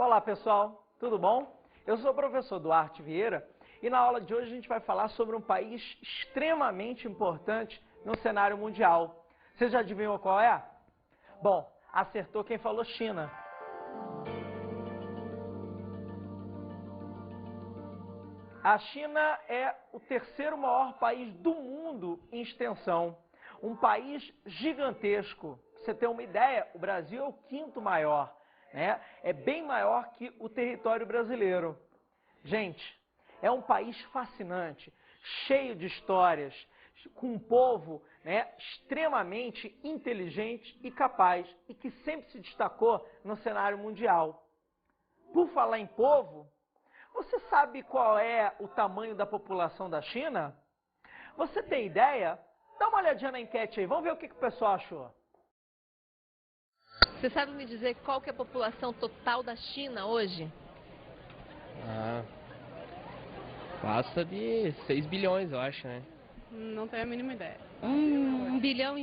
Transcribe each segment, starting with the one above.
Olá pessoal, tudo bom? Eu sou o professor Duarte Vieira e na aula de hoje a gente vai falar sobre um país extremamente importante no cenário mundial. Você já adivinhou qual é? Bom, acertou quem falou China. A China é o terceiro maior país do mundo em extensão. Um país gigantesco. Pra você ter uma ideia, o Brasil é o quinto maior, né? É bem maior que o território brasileiro. Gente, é um país fascinante, cheio de histórias, com um povo, né, extremamente inteligente e capaz, e que sempre se destacou no cenário mundial. Por falar em povo, você sabe qual é o tamanho da população da China? Você tem ideia? Dá uma olhadinha na enquete aí, vamos ver o que o pessoal achou. Você sabe me dizer qual que é a população total da China hoje? Passa de 6 bilhões, eu acho, né? Não tenho a mínima ideia. 1,5 bilhão.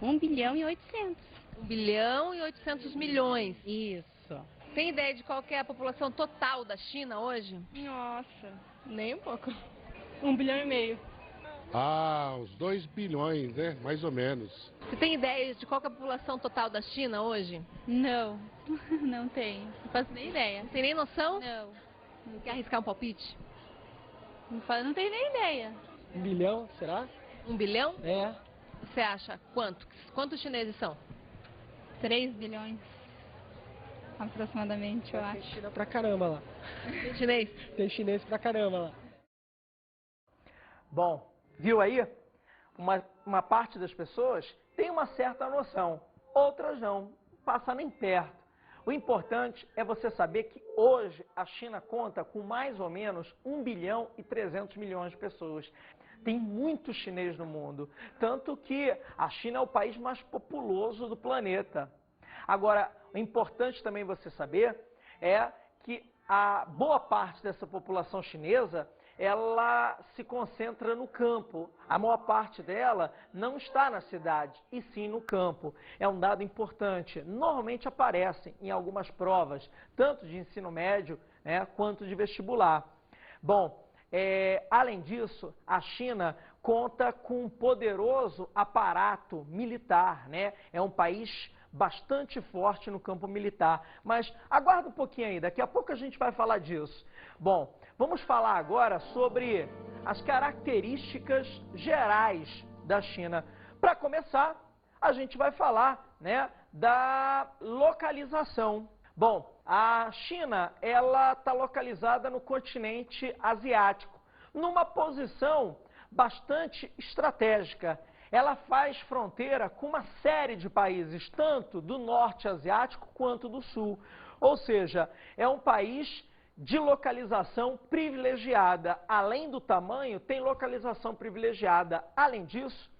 1 bilhão e 800. 1 bilhão e 800 milhões. Isso. Tem ideia de qual que é a população total da China hoje? Nossa, nem um pouco. 1,5 bilhão. Uns 2 bilhões, né? Mais ou menos. Você tem ideia de qual que é a população total da China hoje? Não, não tenho. Não faço nem ideia. Não tem nem noção? Não, Não quer arriscar um palpite? não tenho nem ideia. 1 bilhão, será? 1 bilhão? É. Você acha quanto? Quantos chineses são? 3 bilhões. Aproximadamente, eu Tem acho. China pra caramba lá. Tem chinês? Tem chinês pra caramba lá. Bom, viu aí? Uma parte das pessoas tem uma certa noção, outras não, passa nem perto. O importante é você saber que hoje a China conta com mais ou menos 1 bilhão e 300 milhões de pessoas. Tem muitos chineses no mundo, tanto que a China é o país mais populoso do planeta. Agora, o importante também você saber é que a boa parte dessa população chinesa ela se concentra no campo. A maior parte dela não está na cidade, e sim no campo. É um dado importante. Normalmente aparecem em algumas provas, tanto de ensino médio, né, quanto de vestibular. Bom, além disso, a China conta com um poderoso aparato militar, né? É um país bastante forte no campo militar. Mas aguarda um pouquinho aí, daqui a pouco a gente vai falar disso. Bom, vamos falar agora sobre as características gerais da China. Para começar, a gente vai falar, né, da localização. Bom, a China ela está localizada no continente asiático, numa posição bastante estratégica. Ela faz fronteira com uma série de países, tanto do norte asiático quanto do sul. Ou seja, é um país de localização privilegiada. Além do tamanho, tem localização privilegiada. Além disso,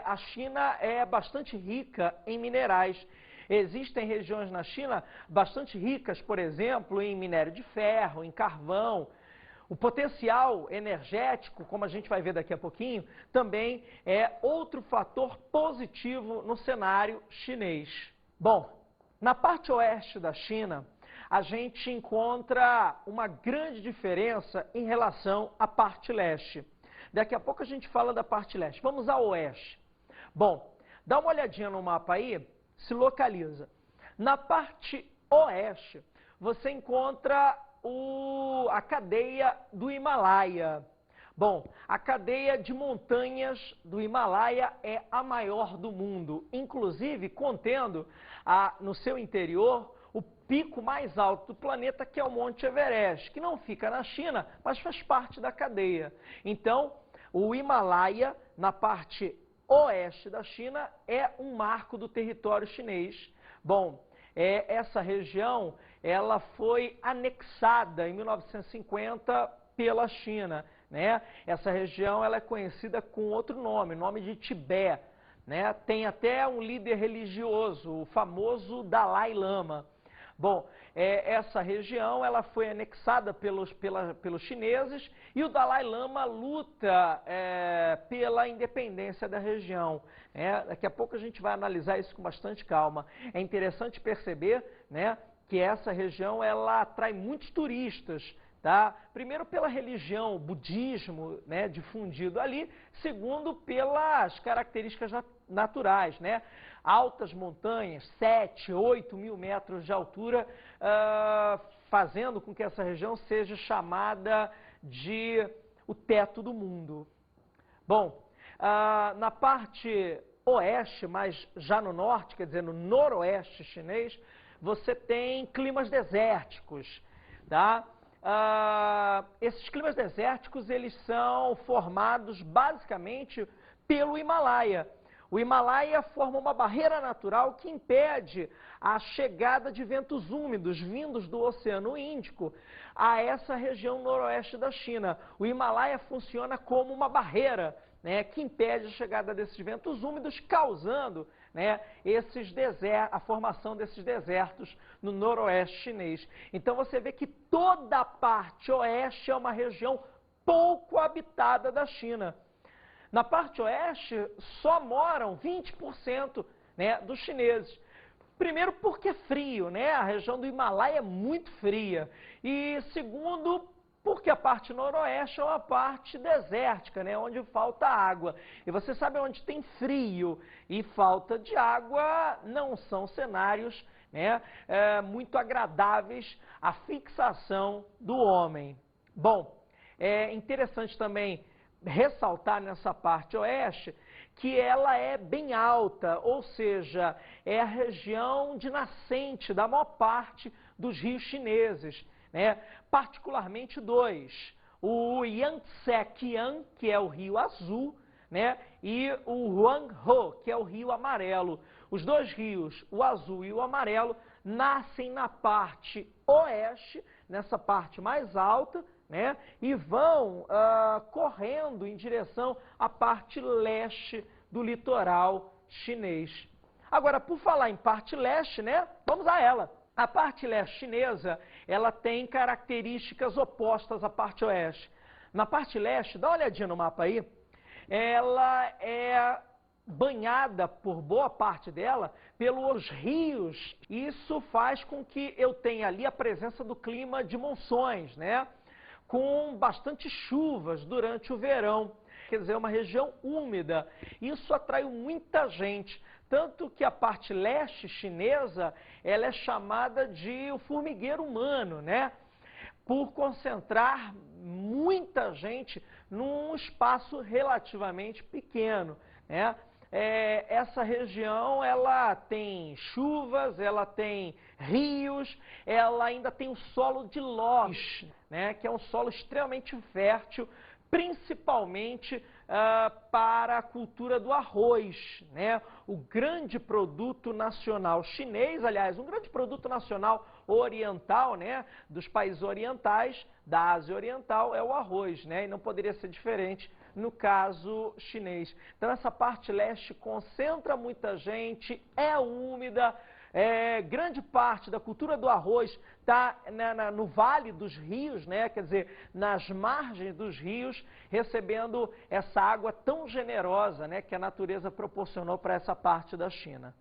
a China é bastante rica em minerais. Existem regiões na China bastante ricas, por exemplo, em minério de ferro, em carvão. O potencial energético, como a gente vai ver daqui a pouquinho, também é outro fator positivo no cenário chinês. Bom, na parte oeste da China, a gente encontra uma grande diferença em relação à parte leste. Daqui a pouco a gente fala da parte leste. Vamos ao oeste. Bom, dá uma olhadinha no mapa aí, se localiza. Na parte oeste, você encontra a cadeia do Himalaia. Bom, a cadeia de montanhas do Himalaia é a maior do mundo, inclusive contendo no seu interior o pico mais alto do planeta, que é o Monte Everest, que não fica na China, mas faz parte da cadeia. Então, o Himalaia, na parte oeste da China, é um marco do território chinês. Bom, essa região ela foi anexada em 1950 pela China, né? Essa região ela é conhecida com outro nome, nome de Tibete, né? Tem até um líder religioso, o famoso Dalai Lama. Bom, essa região ela foi anexada pelos chineses e o Dalai Lama luta pela independência da região. Daqui a pouco a gente vai analisar isso com bastante calma. É interessante perceber, né, que essa região ela atrai muitos turistas, tá? Primeiro pela religião, o budismo, né, difundido ali, segundo pelas características naturais, né? Altas montanhas, 7, 8 mil metros de altura, fazendo com que essa região seja chamada de o teto do mundo. Bom, na parte oeste, mas já no norte, quer dizer, no noroeste chinês, você tem climas desérticos, tá? Esses climas desérticos, eles são formados basicamente pelo Himalaia. O Himalaia forma uma barreira natural que impede a chegada de ventos úmidos vindos do Oceano Índico a essa região noroeste da China. O Himalaia funciona como uma barreira, né, que impede a chegada desses ventos úmidos, causando, né, a formação desses desertos no noroeste chinês. Então você vê que toda a parte oeste é uma região pouco habitada da China. Na parte oeste só moram 20%, né, dos chineses. Primeiro porque é frio, né? A região do Himalaia é muito fria. E segundo, porque a parte noroeste é uma parte desértica, né, onde falta água. E você sabe, onde tem frio e falta de água, não são cenários, né, muito agradáveis à fixação do homem. Bom, é interessante também ressaltar nessa parte oeste que ela é bem alta, ou seja, é a região de nascente da maior parte dos rios chineses, né? Particularmente dois, o Yangtze-Kiang, que é o rio azul, né? E o Huanghe, que é o rio amarelo. Os dois rios, o azul e o amarelo, nascem na parte oeste, nessa parte mais alta, né? E vão correndo em direção à parte leste do litoral chinês. Agora, por falar em parte leste, né? Vamos a ela. A parte leste chinesa, ela tem características opostas à parte oeste. Na parte leste, dá uma olhadinha no mapa aí, ela é banhada por boa parte dela pelos rios. Isso faz com que eu tenha ali a presença do clima de monções, né? Com bastante chuvas durante o verão, quer dizer, uma região úmida. Isso atraiu muita gente, tanto que a parte leste chinesa, ela é chamada de o formigueiro humano, né? Por concentrar muita gente num espaço relativamente pequeno, né? Essa região, ela tem chuvas, ela tem rios, ela ainda tem o solo de loess, né, que é um solo extremamente fértil, principalmente para a cultura do arroz, né? O grande produto nacional chinês, aliás, um grande produto nacional oriental, né, dos países orientais, da Ásia Oriental, é o arroz, né? E não poderia ser diferente no caso chinês. Então essa parte leste concentra muita gente, é úmida, grande parte da cultura do arroz está no vale dos rios, né? Quer dizer, nas margens dos rios, recebendo essa água tão generosa, né, que a natureza proporcionou para essa parte da China.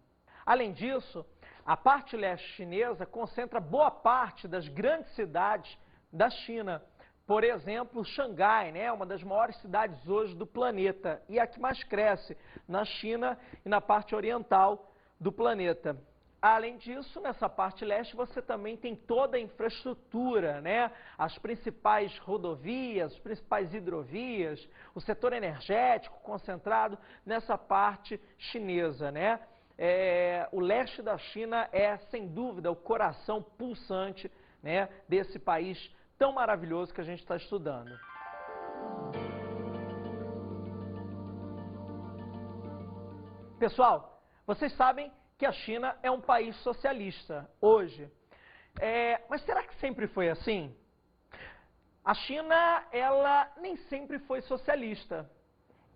Além disso, a parte leste chinesa concentra boa parte das grandes cidades da China. Por exemplo, Xangai, né, uma das maiores cidades hoje do planeta, e a que mais cresce na China e na parte oriental do planeta. Além disso, nessa parte leste você também tem toda a infraestrutura, né? As principais rodovias, as principais hidrovias, o setor energético concentrado nessa parte chinesa, né? O leste da China é, sem dúvida, o coração pulsante, né, desse país tão maravilhoso que a gente está estudando. Pessoal, vocês sabem que a China é um país socialista hoje. Mas será que sempre foi assim? A China, ela nem sempre foi socialista.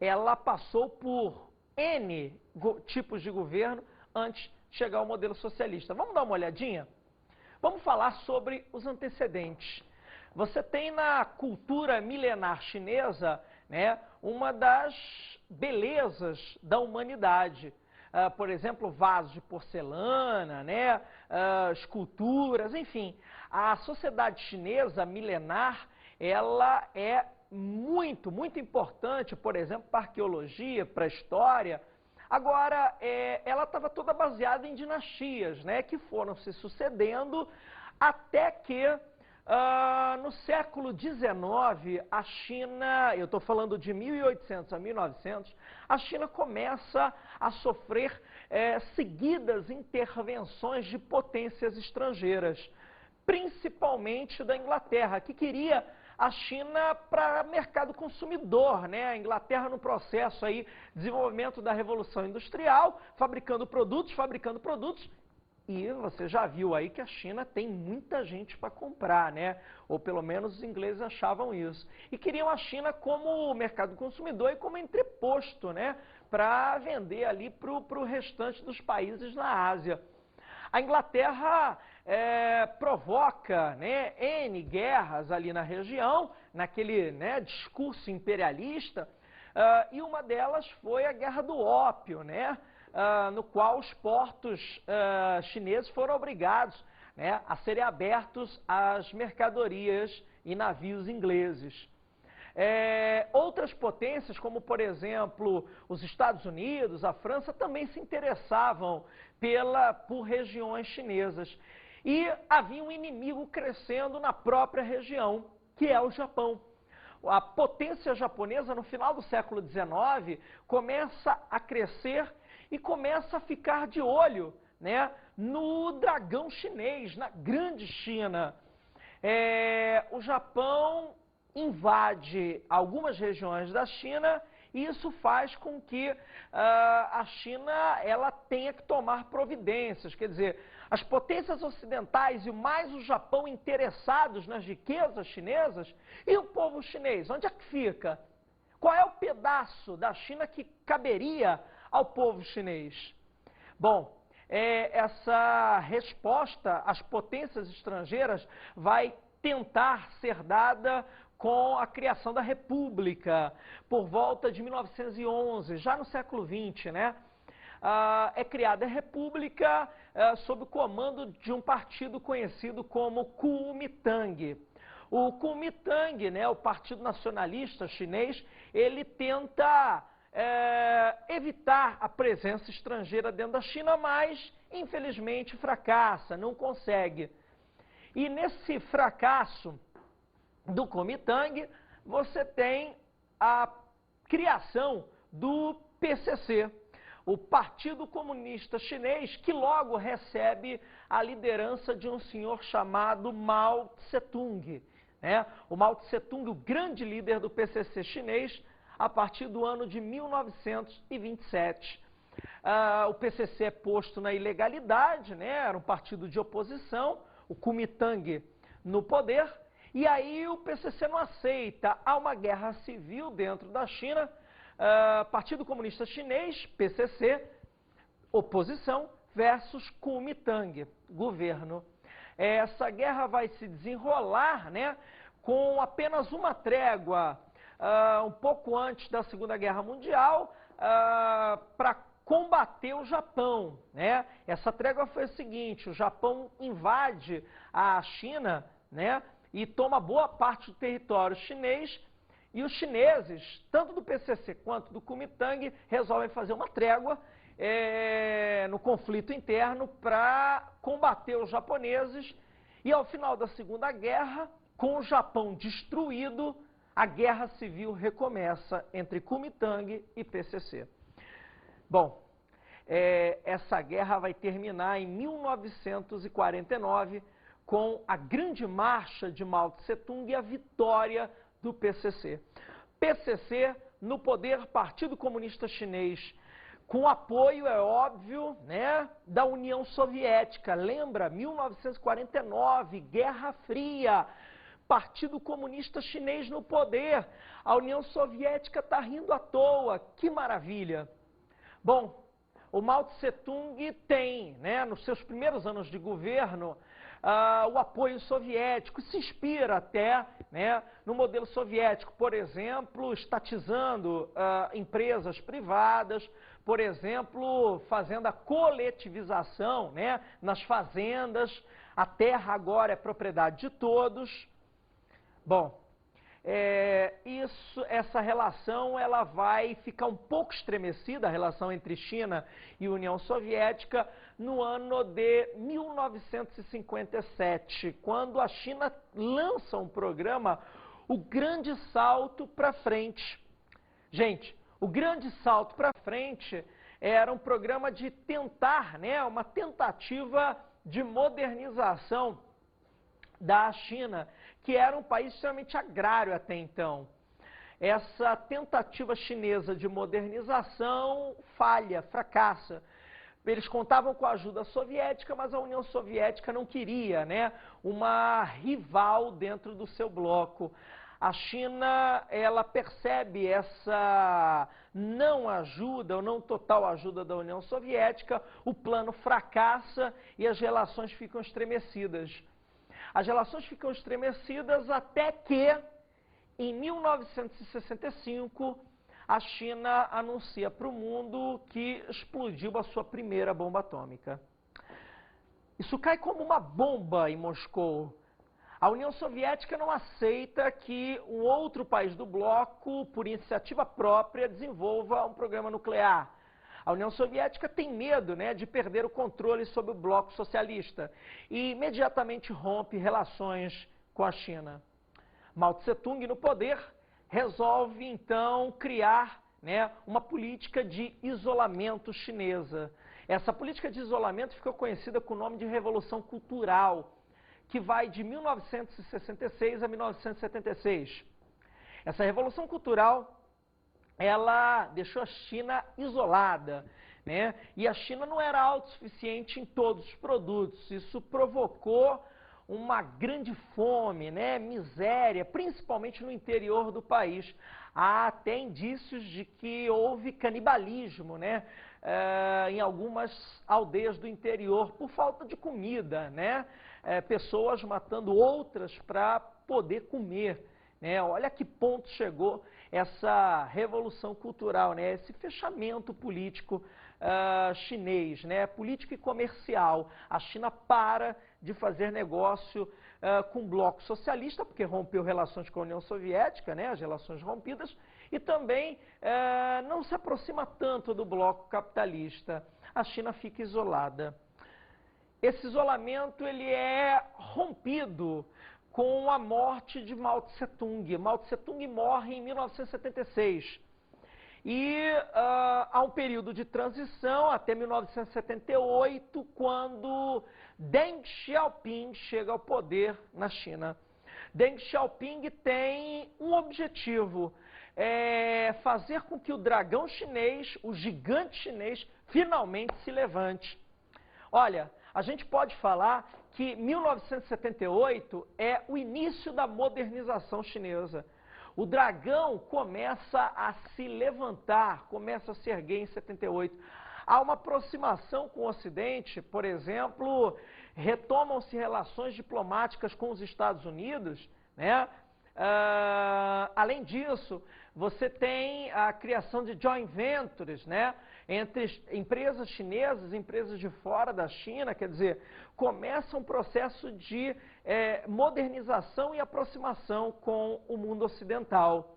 Ela passou por N tipos de governo antes de chegar ao modelo socialista. Vamos dar uma olhadinha? Vamos falar sobre os antecedentes. Você tem na cultura milenar chinesa, né, uma das belezas da humanidade. por exemplo, vasos de porcelana, né, esculturas, enfim. A sociedade chinesa milenar, ela é muito, muito importante, por exemplo, para a arqueologia, para a história. Agora, ela estava toda baseada em dinastias, né, que foram se sucedendo até que, no século XIX, a China, eu estou falando de 1800 a 1900, a China começa a sofrer seguidas intervenções de potências estrangeiras, principalmente da Inglaterra, que queria a China para mercado consumidor, né? A Inglaterra no processo aí, desenvolvimento da Revolução Industrial, fabricando produtos, e você já viu aí que a China tem muita gente para comprar, né? Ou pelo menos os ingleses achavam isso. E queriam a China como mercado consumidor e como entreposto, né? Para vender ali para o restante dos países na Ásia. A Inglaterra provoca, né, N guerras ali na região, naquele, né, discurso imperialista, e uma delas foi a Guerra do Ópio, né, no qual os portos chineses foram obrigados, né, a serem abertos às mercadorias e navios ingleses. Outras potências, como por exemplo os Estados Unidos, a França, também se interessavam por regiões chinesas. E havia um inimigo crescendo na própria região, que é o Japão. A potência japonesa, no final do século XIX, começa a crescer e começa a ficar de olho, né, no dragão chinês, na grande China. O Japão invade algumas regiões da China e isso faz com que a China ela tenha que tomar providências. Quer dizer, as potências ocidentais e mais o Japão interessados nas riquezas chinesas, e o povo chinês, onde é que fica? Qual é o pedaço da China que caberia ao povo chinês? Bom, essa resposta às potências estrangeiras vai tentar ser dada com a criação da República, por volta de 1911, já no século XX, né? É criada a República sob o comando de um partido conhecido como Kuomintang. O Kuomintang, né, o Partido Nacionalista Chinês, ele tenta evitar a presença estrangeira dentro da China, mas, infelizmente, fracassa, não consegue. E nesse fracasso do Kuomintang, você tem a criação do PCC, o Partido Comunista Chinês, que logo recebe a liderança de um senhor chamado Mao Tse-tung, né? O Mao Tse-tung, o grande líder do PCC chinês, a partir do ano de 1927. O PCC é posto na ilegalidade, né? Era um partido de oposição, o Kuomintang no poder, e aí o PCC não aceita. Há uma guerra civil dentro da China, Partido Comunista Chinês, PCC, oposição, versus Kuomintang, governo. Essa guerra vai se desenrolar, né, com apenas uma trégua, um pouco antes da Segunda Guerra Mundial, para combater o Japão, né? Essa trégua foi a seguinte: o Japão invade a China, né, e toma boa parte do território chinês, e os chineses, tanto do PCC quanto do Kuomintang, resolvem fazer uma trégua no conflito interno para combater os japoneses, e ao final da Segunda Guerra, com o Japão destruído, a guerra civil recomeça entre Kuomintang e PCC. Bom, essa guerra vai terminar em 1949 com a grande marcha de Mao Tse-tung e a vitória do PCC. PCC no poder, Partido Comunista Chinês, com apoio, é óbvio, né, da União Soviética. Lembra? 1949, Guerra Fria, Partido Comunista Chinês no poder. A União Soviética está rindo à toa. Que maravilha! Bom, o Mao Tse-tung tem, né, nos seus primeiros anos de governo, o apoio soviético, se inspira até, né, no modelo soviético, por exemplo, estatizando empresas privadas, por exemplo, fazendo a coletivização, né, nas fazendas, a terra agora é propriedade de todos. Bom, essa relação ela vai ficar um pouco estremecida, a relação entre China e União Soviética, no ano de 1957, quando a China lança um programa, o Grande Salto para Frente. Gente, o Grande Salto para Frente era um programa de tentar, né, uma tentativa de modernização da China, que era um país extremamente agrário até então. Essa tentativa chinesa de modernização falha, fracassa. Eles contavam com a ajuda soviética, mas a União Soviética não queria, né, uma rival dentro do seu bloco. A China, ela percebe essa não ajuda, ou não total ajuda da União Soviética, o plano fracassa e as relações ficam estremecidas. As relações ficam estremecidas até que, em 1965, a China anuncia para o mundo que explodiu a sua primeira bomba atômica. Isso cai como uma bomba em Moscou. A União Soviética não aceita que um outro país do bloco, por iniciativa própria, desenvolva um programa nuclear. A União Soviética tem medo, né, de perder o controle sobre o bloco socialista e imediatamente rompe relações com a China. Mao Tse-tung, no poder, resolve então criar, né, uma política de isolamento chinesa. Essa política de isolamento ficou conhecida com o nome de Revolução Cultural, que vai de 1966 a 1976. Essa Revolução Cultural, ela deixou a China isolada, né? E a China não era autossuficiente em todos os produtos. Isso provocou uma grande fome, né? Miséria, principalmente no interior do país. Há até indícios de que houve canibalismo, né? Em algumas aldeias do interior, por falta de comida, né? Pessoas matando outras para poder comer, né? Olha a que ponto chegou essa revolução cultural, né? Esse fechamento político chinês, né? Político e comercial. A China para de fazer negócio com o bloco socialista, porque rompeu relações com a União Soviética, né? As relações rompidas, e também não se aproxima tanto do bloco capitalista. A China fica isolada. Esse isolamento ele é rompido com a morte de Mao Tse-tung. Mao Tse-tung morre em 1976. E há um período de transição até 1978, quando Deng Xiaoping chega ao poder na China. Deng Xiaoping tem um objetivo, fazer com que o dragão chinês, o gigante chinês, finalmente se levante. Olha, a gente pode falar que 1978 é o início da modernização chinesa. O dragão começa a se levantar, começa a se erguer em 78. Há uma aproximação com o Ocidente, por exemplo, retomam-se relações diplomáticas com os Estados Unidos, né? Além disso, você tem a criação de joint ventures, né, entre empresas chinesas e empresas de fora da China, quer dizer, começa um processo de modernização e aproximação com o mundo ocidental.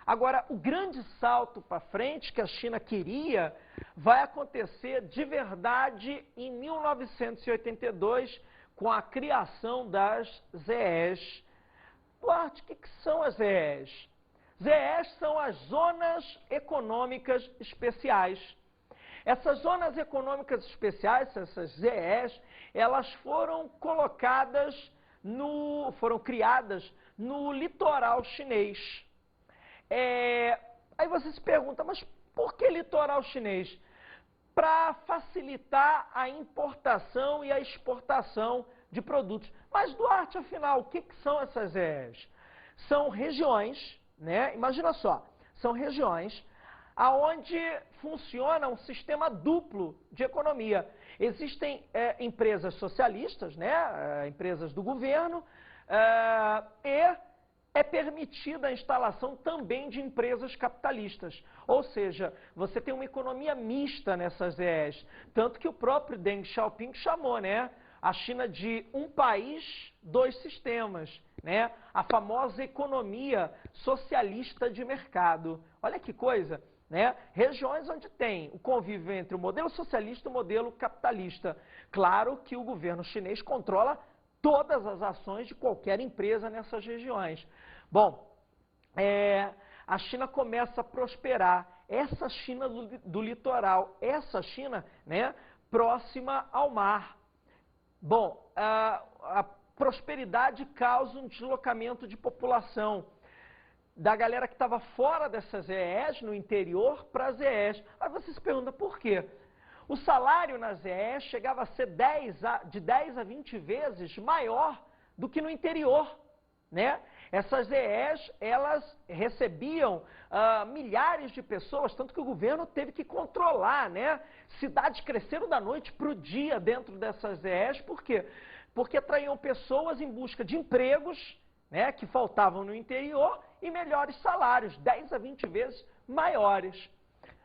Agora, o grande salto para frente que a China queria vai acontecer de verdade em 1982, com a criação das ZEEs. Duarte, o que são as ZEEs? ZEEs são as Zonas Econômicas Especiais. Essas Zonas Econômicas Especiais, essas ZEEs, elas foram criadas no litoral chinês. Aí você se pergunta, mas por que litoral chinês? Para facilitar a importação e a exportação de produtos. Mas, Duarte, afinal, o que são essas ZEEs? São regiões, né? Imagina só, são regiões onde funciona um sistema duplo de economia. Existem empresas socialistas, né? Empresas do governo, e é permitida a instalação também de empresas capitalistas. Ou seja, você tem uma economia mista nessas ZEs. Tanto que o próprio Deng Xiaoping chamou, né, a China de um país, dois sistemas, né? A famosa economia socialista de mercado. Olha que coisa, né? Regiões onde tem o convívio entre o modelo socialista e o modelo capitalista. Claro que o governo chinês controla todas as ações de qualquer empresa nessas regiões. Bom, a China começa a prosperar. Essa China do litoral, essa China, né, próxima ao mar. Bom, a prosperidade causa um deslocamento de população da galera que estava fora dessas ZEs, no interior, para as ZEs. Aí você se pergunta por quê? O salário nas ZEs chegava a ser de 10 a 20 vezes maior do que no interior, né? Essas ZEs, elas recebiam milhares de pessoas, tanto que o governo teve que controlar, né? Cidades cresceram da noite para o dia dentro dessas ZEs, por quê? Porque atraíam pessoas em busca de empregos, né, que faltavam no interior e melhores salários, 10 a 20 vezes maiores.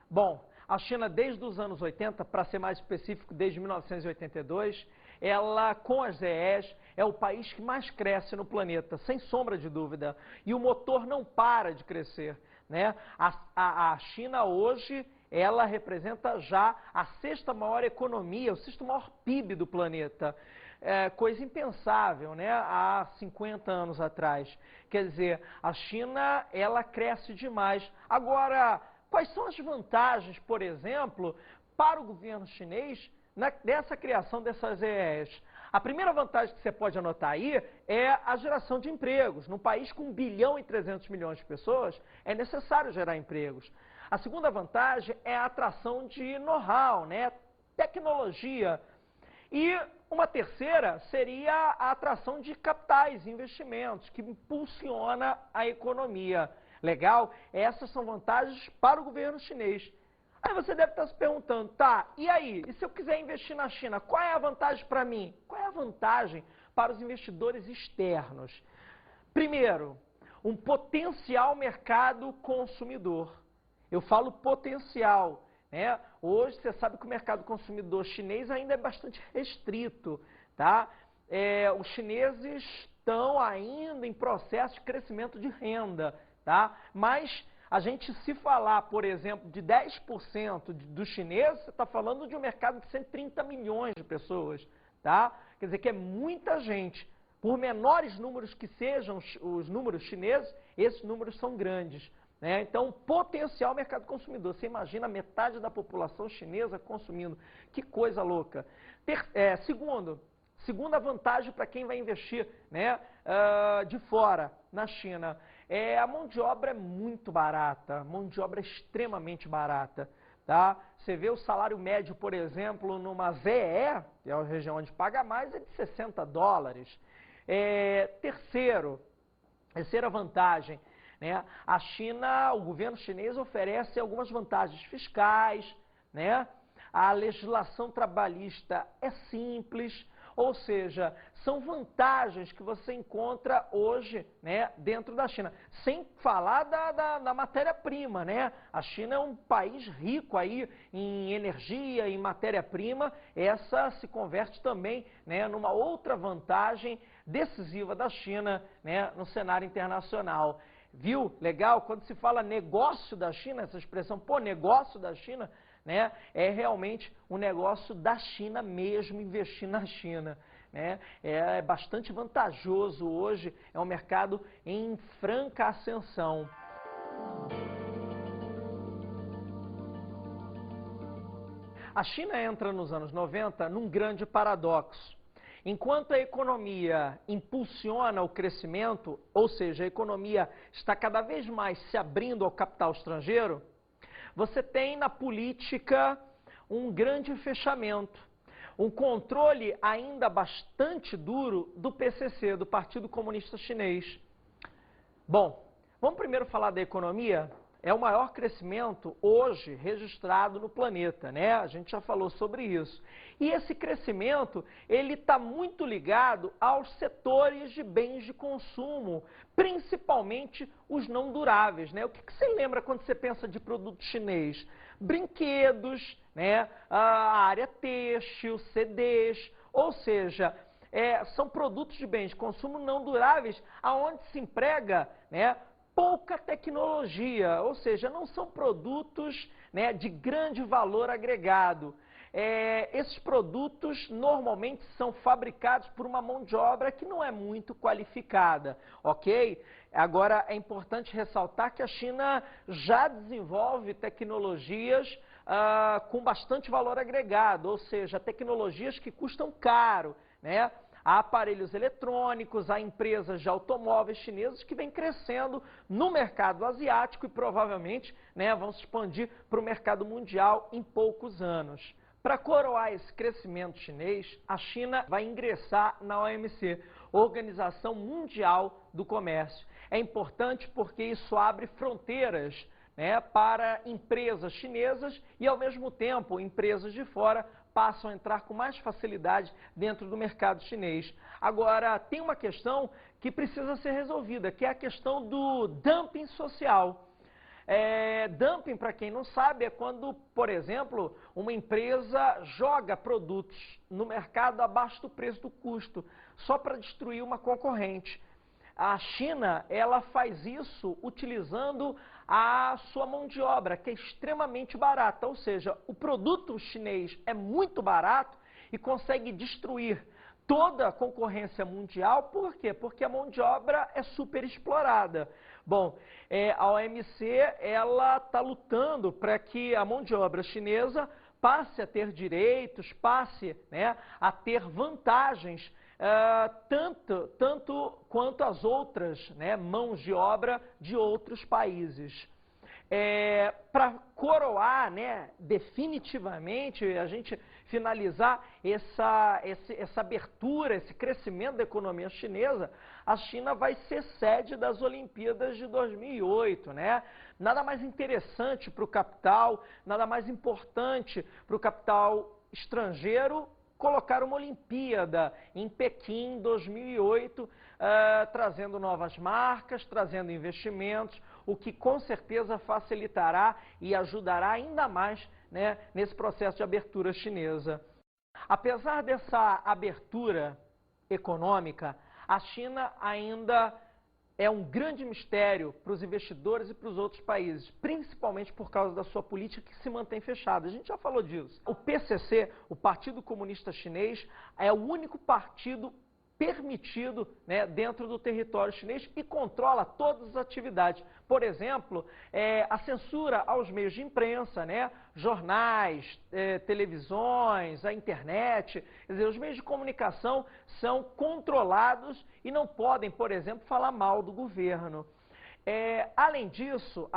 Bom, a China desde os anos 80, para ser mais específico, desde 1982, ela, com as ZEs, é o país que mais cresce no planeta, sem sombra de dúvida. E o motor não para de crescer, né? A China hoje, ela representa já a sexta maior economia, o sexto maior PIB do planeta. Coisa impensável, né? Há 50 anos atrás. Quer dizer, a China, ela cresce demais. Agora, quais são as vantagens, por exemplo, para o governo chinês dessa criação dessas ZEs? A primeira vantagem que você pode anotar aí é a geração de empregos. Num país com 1 bilhão e 300 milhões de pessoas, é necessário gerar empregos. A segunda vantagem é a atração de know-how, né? Tecnologia. E uma terceira seria a atração de capitais, investimentos, que impulsiona a economia. Legal? Essas são vantagens para o governo chinês. Aí você deve estar se perguntando, tá, e aí? E se eu quiser investir na China, qual é a vantagem para mim? Qual é a vantagem para os investidores externos? Primeiro, um potencial mercado consumidor. Eu falo potencial, né? Hoje você sabe que o mercado consumidor chinês ainda é bastante restrito, tá? Os chineses estão ainda em processo de crescimento de renda, tá? Mas a gente, se falar, por exemplo, de 10% dos chineses, você está falando de um mercado de 130 milhões de pessoas, tá? Quer dizer que é muita gente. Por menores números que sejam os números chineses, esses números são grandes, né? Então, potencial mercado consumidor. Você imagina metade da população chinesa consumindo. Que coisa louca. Segunda vantagem para quem vai investir, né, de fora, na China. A mão de obra é muito barata, a mão de obra é extremamente barata, tá? Você vê o salário médio, por exemplo, numa ZE, que é a região onde paga mais, é de $60. Terceira vantagem, né? A China, o governo chinês oferece algumas vantagens fiscais, né? A legislação trabalhista é simples. Ou seja, são vantagens que você encontra hoje, né, dentro da China. Sem falar da matéria-prima, né? A China é um país rico aí em energia, em matéria-prima. Essa se converte também, né, numa outra vantagem decisiva da China, né, no cenário internacional. Viu? Legal? Quando se fala negócio da China, essa expressão, pô, negócio da China, né, é realmente um negócio da China mesmo, investir na China, né? É bastante vantajoso hoje, é um mercado em franca ascensão. A China entra nos anos 90 num grande paradoxo. Enquanto a economia impulsiona o crescimento, ou seja, a economia está cada vez mais se abrindo ao capital estrangeiro, você tem na política um grande fechamento, um controle ainda bastante duro do PCC, do Partido Comunista Chinês. Bom, vamos primeiro falar da economia? é o maior crescimento hoje registrado no planeta, né? A gente já falou sobre isso. E esse crescimento, ele está muito ligado aos setores de bens de consumo, principalmente os não duráveis, né? O que você lembra quando você pensa de produto chinês? Brinquedos, né? A área têxtil, CDs, ou seja, são produtos de bens de consumo não duráveis, aonde se emprega, né, pouca tecnologia, ou seja, não são produtos, né, de grande valor agregado. Esses produtos normalmente são fabricados por uma mão de obra que não é muito qualificada, ok? Agora, é importante ressaltar que a China já desenvolve tecnologias com bastante valor agregado, ou seja, tecnologias que custam caro, né? Há aparelhos eletrônicos, há empresas de automóveis chinesas que vêm crescendo no mercado asiático e provavelmente, né, vão se expandir para o mercado mundial em poucos anos. Para coroar esse crescimento chinês, a China vai ingressar na OMC, Organização Mundial do Comércio. É importante porque isso abre fronteiras, né, para empresas chinesas e, ao mesmo tempo, empresas de fora passam a entrar com mais facilidade dentro do mercado chinês. Agora, tem uma questão que precisa ser resolvida, que é a questão do dumping social. Dumping, para quem não sabe, é quando, por exemplo, uma empresa joga produtos no mercado abaixo do preço do custo, só para destruir uma concorrente. A China, ela faz isso utilizando a sua mão de obra, que é extremamente barata, ou seja, o produto chinês é muito barato e consegue destruir toda a concorrência mundial. Por quê? Porque a mão de obra é super explorada. Bom, a OMC, ela está lutando para que a mão de obra chinesa passe a ter direitos, passe, né, a ter vantagens, tanto quanto as outras, né, mãos de obra de outros países. Para coroar, né, definitivamente, a gente finalizar essa abertura, esse crescimento da economia chinesa, a China vai ser sede das Olimpíadas de 2008, né? Nada mais interessante para o capital, nada mais importante para o capital estrangeiro colocar uma Olimpíada em Pequim em 2008, trazendo novas marcas, trazendo investimentos, o que com certeza facilitará e ajudará ainda mais, né, nesse processo de abertura chinesa. Apesar dessa abertura econômica, a China ainda é um grande mistério para os investidores e para os outros países, principalmente por causa da sua política que se mantém fechada. A gente já falou disso. O PCC, o Partido Comunista Chinês, é o único partido permitido, né, dentro do território chinês e controla todas as atividades. Por exemplo, a censura aos meios de imprensa, né, jornais, televisões, a internet, quer dizer, os meios de comunicação são controlados e não podem, por exemplo, falar mal do governo. Além disso,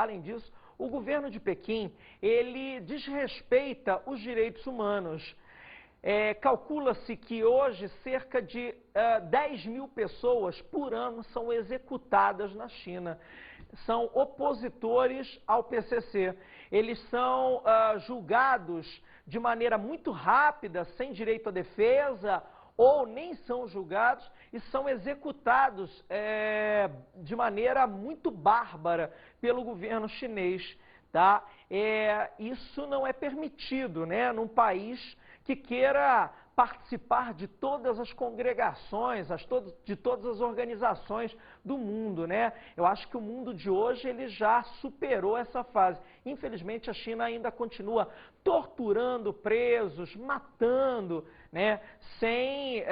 o governo de Pequim, ele desrespeita os direitos humanos. Calcula-se que hoje cerca de 10 mil pessoas por ano são executadas na China. São opositores ao PCC. Eles são julgados de maneira muito rápida, sem direito à defesa, ou nem são julgados e são executados de maneira muito bárbara pelo governo chinês. Tá? Isso não é permitido, né, num país que queira participar de todas as congregações, de todas as organizações do mundo, né? Eu acho que o mundo de hoje ele já superou essa fase. Infelizmente, a China ainda continua torturando presos, matando, né? Sem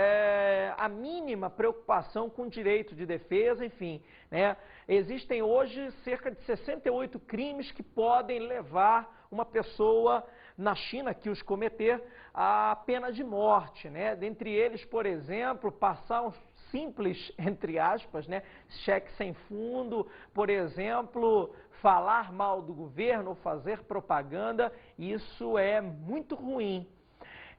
a mínima preocupação com o direito de defesa, enfim, né? Existem hoje cerca de 68 crimes que podem levar uma pessoa na China que os cometer a pena de morte, né? Dentre eles, por exemplo, passar um simples, entre aspas, né, cheque sem fundo, por exemplo, falar mal do governo ou fazer propaganda, isso é muito ruim.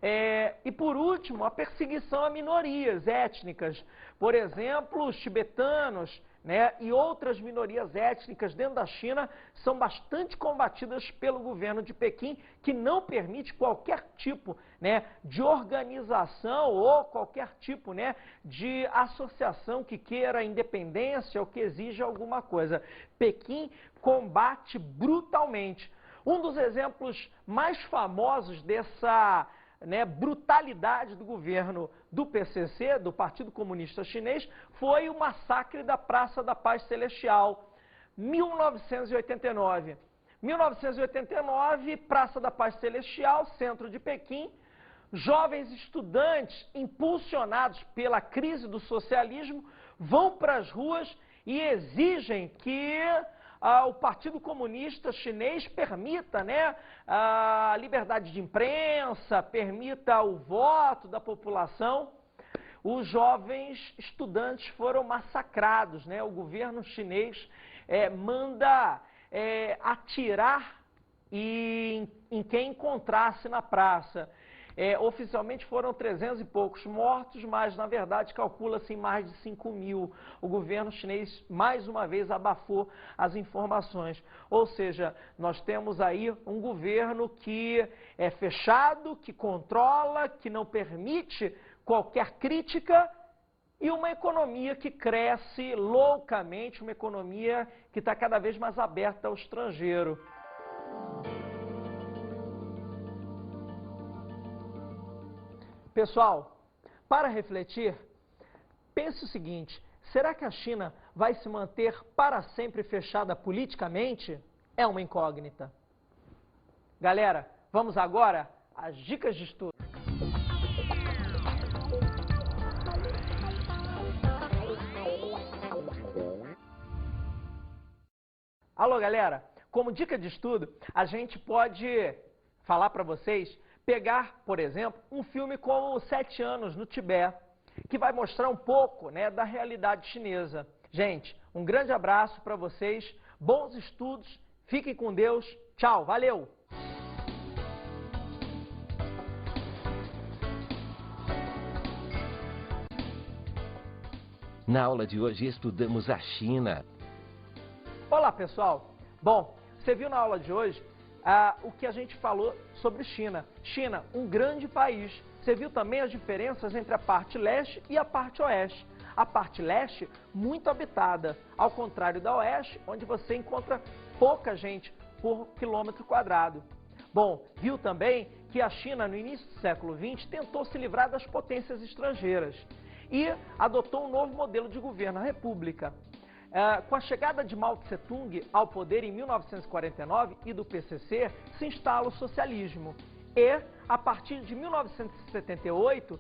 E por último, a perseguição a minorias étnicas. Por exemplo, os tibetanos, né, e outras minorias étnicas dentro da China são bastante combatidas pelo governo de Pequim, que não permite qualquer tipo, né, de organização ou qualquer tipo, né, de associação que queira independência ou que exija alguma coisa. Pequim combate brutalmente. Um dos exemplos mais famosos dessa, né, brutalidade do governo do PCC, do Partido Comunista Chinês, foi o massacre da Praça da Paz Celestial, 1989. 1989, Praça da Paz Celestial, centro de Pequim, jovens estudantes impulsionados pela crise do socialismo vão para as ruas e exigem que o Partido Comunista Chinês permita, né, a liberdade de imprensa, permita o voto da população. Os jovens estudantes foram massacrados, né? O governo chinês manda atirar em quem encontrasse na praça. Oficialmente foram 300 e poucos mortos, mas na verdade calcula-se em mais de 5.000. O governo chinês mais uma vez abafou as informações. Ou seja, nós temos aí um governo que é fechado, que controla, que não permite qualquer crítica e uma economia que cresce loucamente, uma economia que está cada vez mais aberta ao estrangeiro. Pessoal, para refletir, pense o seguinte: será que a China vai se manter para sempre fechada politicamente? É uma incógnita. Galera, vamos agora às dicas de estudo. Alô, galera, como dica de estudo, a gente pode falar para vocês pegar, por exemplo, um filme como 7 anos no Tibete, que vai mostrar um pouco, né, da realidade chinesa. Gente, um grande abraço para vocês, bons estudos, fiquem com Deus, tchau, valeu! Na aula de hoje estudamos a China. Olá, pessoal! Bom, você viu na aula de hoje o que a gente falou sobre China. China, um grande país. Você viu também as diferenças entre a parte leste e a parte oeste. A parte leste, muito habitada, ao contrário da oeste, onde você encontra pouca gente por quilômetro quadrado. Bom, viu também que a China, no início do século XX, tentou se livrar das potências estrangeiras e adotou um novo modelo de governo, a república. Com a chegada de Mao Tse-tung ao poder em 1949 e do PCC, se instala o socialismo. E, a partir de 1978,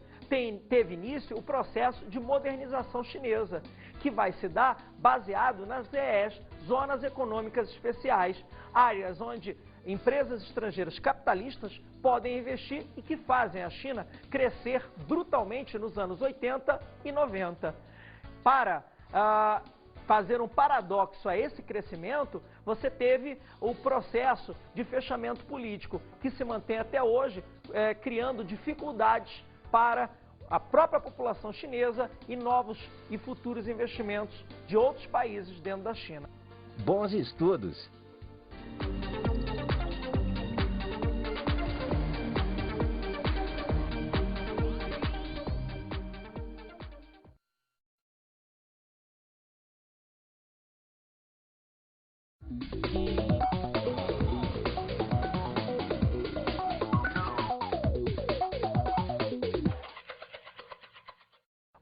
teve início o processo de modernização chinesa, que vai se dar baseado nas ZES, Zonas Econômicas Especiais, áreas onde empresas estrangeiras capitalistas podem investir e que fazem a China crescer brutalmente nos anos 80 e 90. Para fazer um paradoxo a esse crescimento, você teve o processo de fechamento político, que se mantém até hoje, criando dificuldades para a própria população chinesa e novos e futuros investimentos de outros países dentro da China. Bons estudos!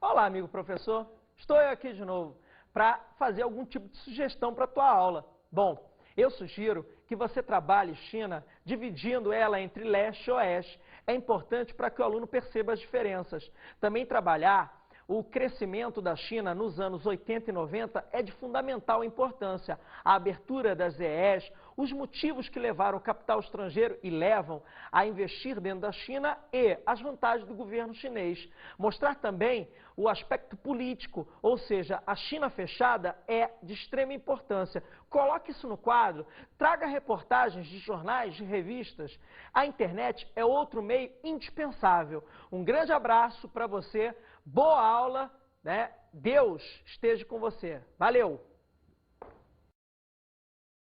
Olá, amigo professor. Estou eu aqui de novo para fazer algum tipo de sugestão para a tua aula. Bom, eu sugiro que você trabalhe China dividindo ela entre leste e oeste. É importante para que o aluno perceba as diferenças. Também trabalhar o crescimento da China nos anos 80 e 90 é de fundamental importância. A abertura das ZES, os motivos que levaram o capital estrangeiro e levam a investir dentro da China e as vantagens do governo chinês. Mostrar também o aspecto político, ou seja, a China fechada é de extrema importância. Coloque isso no quadro, traga reportagens de jornais, de revistas. A internet é outro meio indispensável. Um grande abraço para você, boa aula, né? Deus esteja com você. Valeu!